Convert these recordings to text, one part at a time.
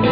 Hello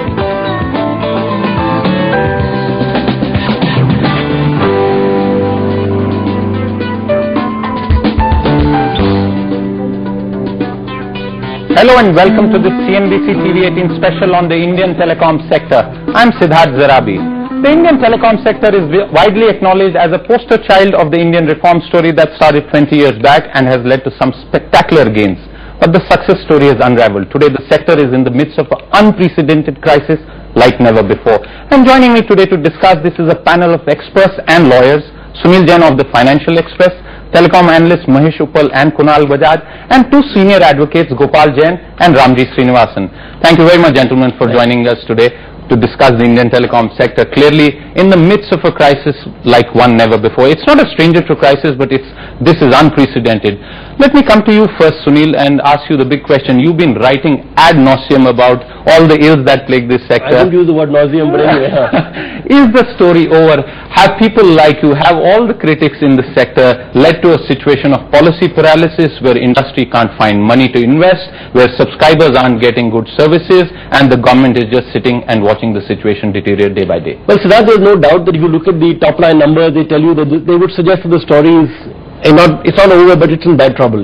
and welcome to this CNBC TV18 special on the Indian telecom sector. I'm Siddharth Zarabi. The Indian telecom sector is widely acknowledged as a poster child of the Indian reform story that started 20 years back and has led to some spectacular gains. But the success story has unraveled. Today the sector is in the midst of an unprecedented crisis like never before. And joining me today to discuss this is a panel of experts and lawyers. Sunil Jain of the Financial Express, telecom analysts Mahesh Uppal and Kunal Bajaj, and two senior advocates Gopal Jain and Ramji Srinivasan. Thank you very much, gentlemen, for joining us today to discuss the Indian telecom sector. Clearly in the midst of a crisis like one never before. It's not a stranger to crisis, but this is unprecedented. Let me come to you first, Sunil, and ask you the big question. You've been writing ad nauseum about all the ills that plague this sector. I don't use the word nauseum, but anyway. Is the story over? Have people like you, have all the critics in the sector led to a situation of policy paralysis where industry can't find money to invest, where subscribers aren't getting good services, and the government is just sitting and watching the situation deteriorate day by day? Well, Siddharth, there's no doubt that if you look at the top line numbers, they tell you that they would suggest that the story is it's not over, but it's in bad trouble.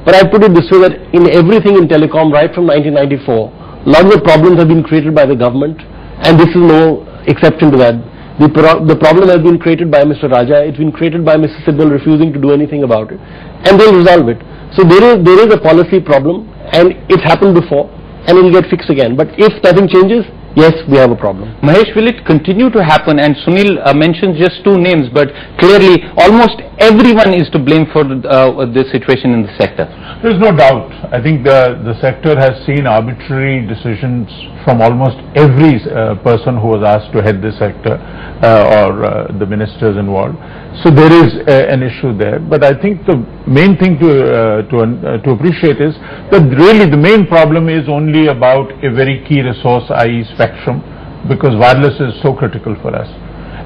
But I put it this way, that in everything in telecom, right from 1994, a lot of the problems have been created by the government, and this is no exception to that. The problem has been created by Mr. Raja, it's been created by Mr. Sibal refusing to do anything about it, and they'll resolve it. So there is a policy problem, and it's happened before, and it will get fixed again. But if nothing changes, yes, we have a problem. Mahesh, will it continue to happen? And Sunil mentions just two names, but clearly almost everyone is to blame for this situation in the sector. There's no doubt. I think the sector has seen arbitrary decisions from almost every person who was asked to head the sector or the ministers involved. So there is an issue there. But I think the main thing to appreciate is that really the main problem is only about a very key resource, i.e. spectrum, because wireless is so critical for us.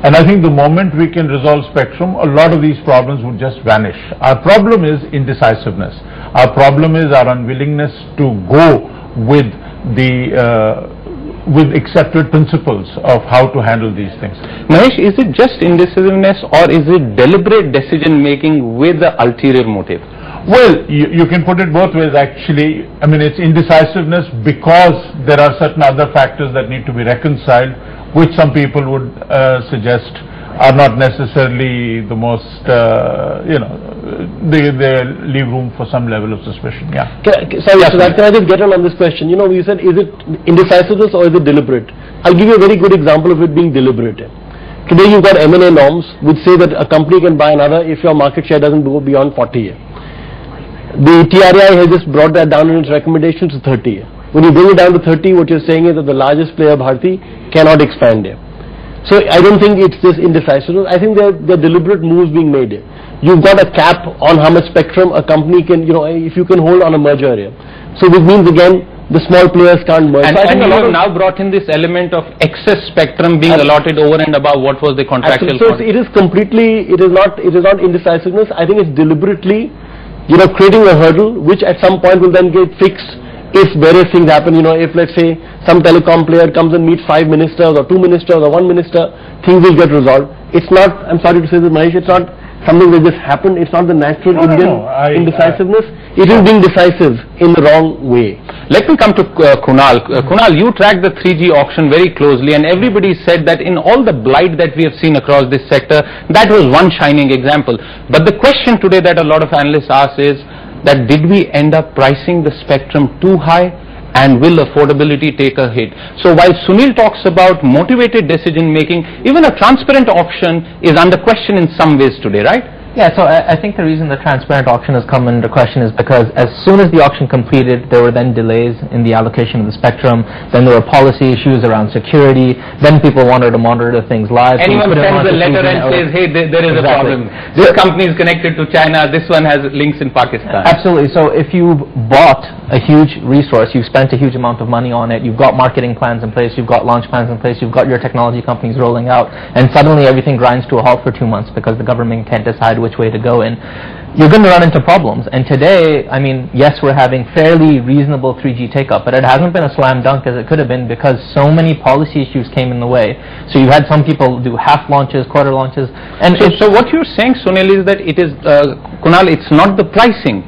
And I think the moment we can resolve spectrum, a lot of these problems would just vanish. Our problem is indecisiveness. Our problem is our unwillingness to go with with accepted principles of how to handle these things. Mahesh, is it just indecisiveness or is it deliberate decision making with the ulterior motive? Well, you can put it both ways actually. I mean, it's indecisiveness because there are certain other factors that need to be reconciled, which some people would suggest are not necessarily the most, they leave room for some level of suspicion. Yeah. Sorry, can I just get on this question? You know, you said, is it indecisiveness or is it deliberate? I'll give you a very good example of it being deliberate. Today you've got M&A norms which say that a company can buy another if your market share doesn't go beyond 40. The TRAI has just brought that down in its recommendations to 30. When you bring it down to 30, what you're saying is that the largest player, Bharti, cannot expand there. So I don't think it's just indecisiveness. I think there are deliberate moves being made here. You've got a cap on how much spectrum a company can, if you can hold on a merger area. So this means again, the small players can't merge. And, so you have now brought in this element of excess spectrum being allotted over and above what was the contractual. So it is completely, it is not indecisiveness. I think it's deliberately, creating a hurdle which at some point will then get fixed if various things happen. If let's say some telecom player comes and meets 5 ministers or 2 ministers or 1 minister, things will get resolved. It's not, I'm sorry to say this, Mahesh, it's not something that just happened. It's not the natural Indian indecisiveness. It is being decisive in the wrong way. Let me come to Kunal. Kunal, you tracked the 3G auction very closely, and everybody said that in all the blight that we have seen across this sector, that was one shining example. But the question today that a lot of analysts ask is that did we end up pricing the spectrum too high, and will affordability take a hit? So while Sunil talks about motivated decision making, even a transparent auction is under question in some ways today, right? Yeah, so I think the reason the transparent auction has come under question is because as soon as the auction completed, there were then delays in the allocation of the spectrum, then there were policy issues around security, then people wanted to monitor things live. Anyone sends a letter and says, hey, there is a problem. This company is connected to China, this one has links in Pakistan. Absolutely. So if you've bought a huge resource, you've spent a huge amount of money on it, you've got marketing plans in place, you've got launch plans in place, you've got your technology companies rolling out, and suddenly everything grinds to a halt for 2 months because the government can't decide which way to go in, you're going to run into problems. And today, I mean, yes, we're having fairly reasonable 3G take-up, but it hasn't been a slam dunk as it could have been because so many policy issues came in the way. So you had some people do half launches, quarter launches. And so what you're saying, Sunil, is that it is, Kunal, it's not the pricing.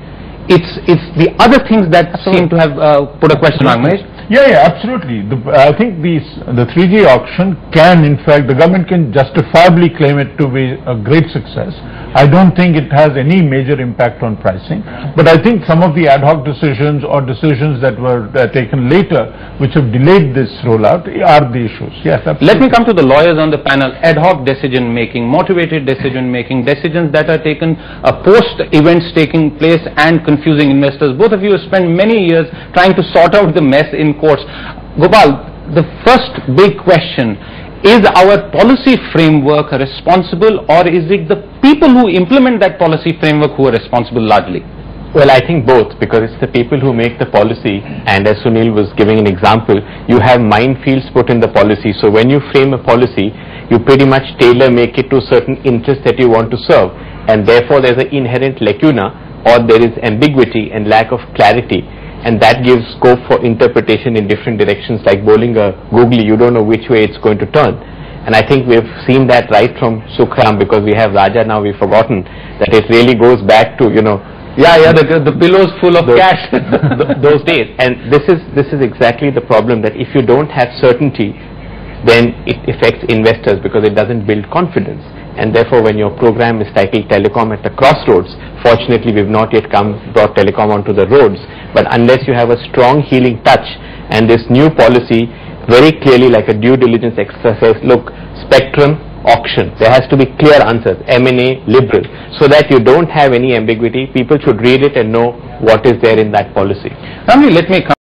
It's the other things that seem to have put a question mark. Yeah, absolutely. I think the 3G auction can, in fact, the government can justifiably claim it to be a great success. I don't think it has any major impact on pricing, but I think some of the ad hoc decisions or decisions that were taken later, which have delayed this rollout, are the issues. Yes, absolutely. Let me come to the lawyers on the panel. Ad hoc decision making, motivated decision making, decisions that are taken post events taking place and confusing investors. Both of you have spent many years trying to sort out the mess in courts. Gopal, the first big question, is our policy framework responsible, or is it the people who implement that policy framework who are responsible largely? Well, I think both, because it's the people who make the policy, and as Sunil was giving an example, you have minefields put in the policy. So when you frame a policy, you pretty much tailor make it to certain interests that you want to serve, and therefore there's an inherent lacuna, or there is ambiguity and lack of clarity, and that gives scope for interpretation in different directions. Like bowling a googly, you don't know which way it's going to turn. And I think we've seen that right from Sukhram, because we have Raja now, we've forgotten that it really goes back to, the pillows full of cash. those days. And this is exactly the problem, that if you don't have certainty, then it affects investors because it doesn't build confidence. And therefore, when your program is titled Telecom at the Crossroads, fortunately we've not yet brought telecom onto the roads, but unless you have a strong healing touch, and this new policy very clearly, like a due diligence exercise, look, spectrum, auction, there has to be clear answers, M&A, liberal, so that you don't have any ambiguity. People should read it and know what is there in that policy. Ramli, let me come